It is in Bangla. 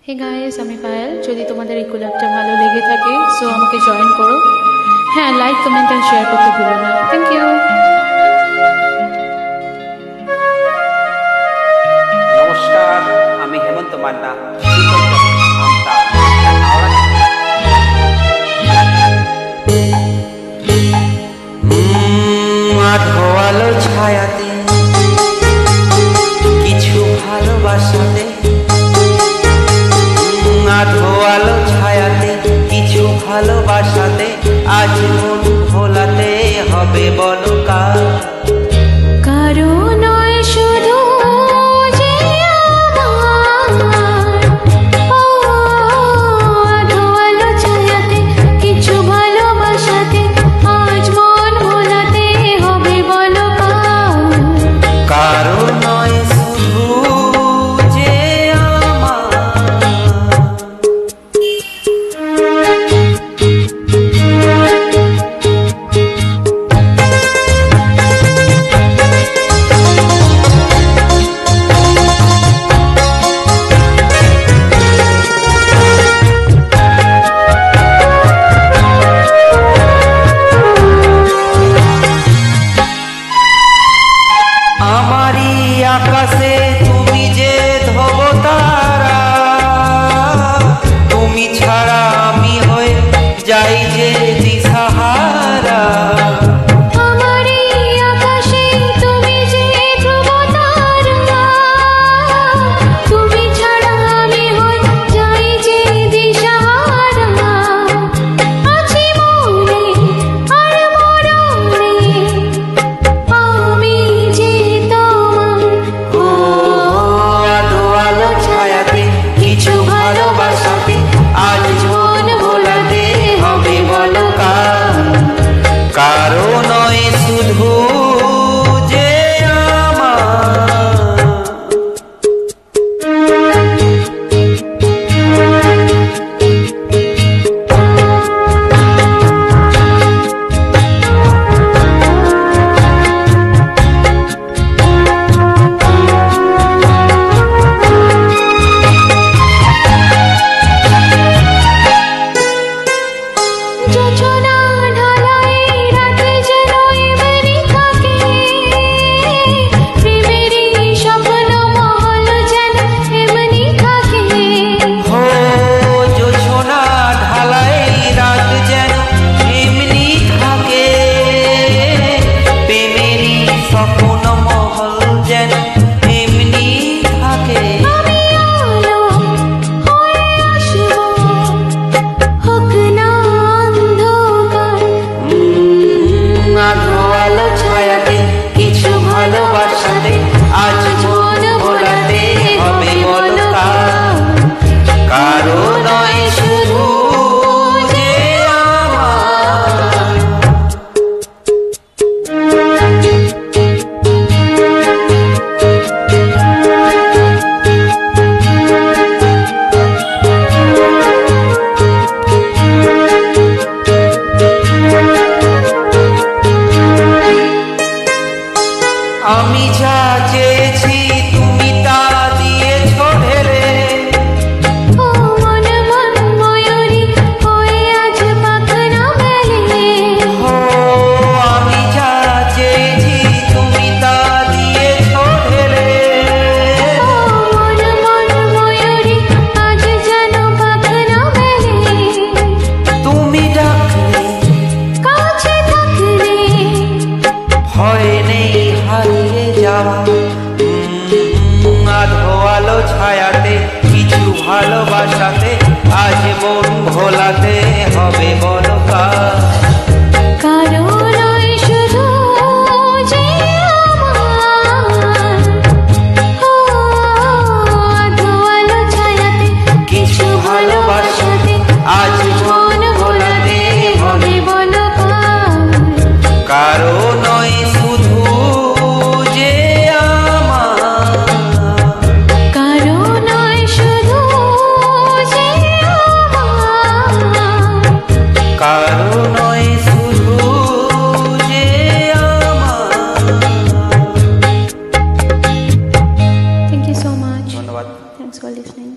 হে গাইস, আমি পায়েল। যদি তোমাদের এই কোলাপটা ভালো লেগে থাকে সো আমাকে জয়েন করো। হ্যাঁ, লাইক, কমেন্ট আর শেয়ার করতে ভুলো না। Thank you. নমস্কার, আমি হেমন্ত মান্না। আলো ছায়াতে কিছু ভালোবাসাতে, আলো ছায়াতে কিছু ভালোবাসাতে আজ মন ভোলাতে হবে বলো কার? কারো নয় শুধু যে আমার, ও আধো আলো ছায়াতে কিছু ভালোবাসাতে আজ মন ভোলাতে হবে বলো কার? কারো নয় শুধু যে আমার। আমারই আকাশে তুমি যে ধ্রুবতারা, তুমি ছাড়া আমি হয়ে যাই যে দিশাহারা। আমারই আকাশে তুমি যে ধ্রুবতারা, তুমি ছাড়া আমি হই যাই যে দিশাহারা। আছি মনে আর মরণে আমি যে তোমার, ও আলো আলো ছায়াতে কিছু ভালোবাসাতে আজ মন ভোলাতে হবে বলো কার? কারো নয় শুধু যে আমার। যোজনা ঢালাই রাতে যেন এমনি থাকে, প্রেমেরই স্বপ্ন মহল যেন এমনি থাকে। হো জোছনা ঢালাই রাত যেন এমনি থাকে, প্রেমেরই স্বপ্ন মহল যেন এমনি থাকে। আমি আলো হয়ে আসবো, হোক না অন্ধকার। আলো আলো ছায়াতে কিছু ভালোবাসাতে আজ মন ভোলাতে হবে বলো কার? কারো নয় শুধু যে আমার। আমি যা চেয়েছি তুমি তা দিয়েছো ঢেলে, ও মন মন ময়ূরী হয়ে আজ পাখনা মেলে। ও আমি যা চেয়েছি তুমি তা দিয়েছো ঢেলে। ও মন মন ময়ূরী আজ যেন পাখনা মেলে। তুমি ডাকলে কাছে থাকলে ভয় নেই হারিয়ে যাওয়া। আধো আলো ছায়াতে কিছু ভালোবাসাতে আজ মন ভোলাতে হবে বলো কার? কারো নয় শুধু যে আমার, ও আধো আলো ছায়াতে কিছু ভালোবাসাতে আজ মন ভোলাতে হবে বলো কার? কারো নয় শুধু যে আমার। কারো নয় শুধু যে আমার, কারো নয় শুধু যে আমার। Thank you so much. ধন্যবাদ। Thanks for listening.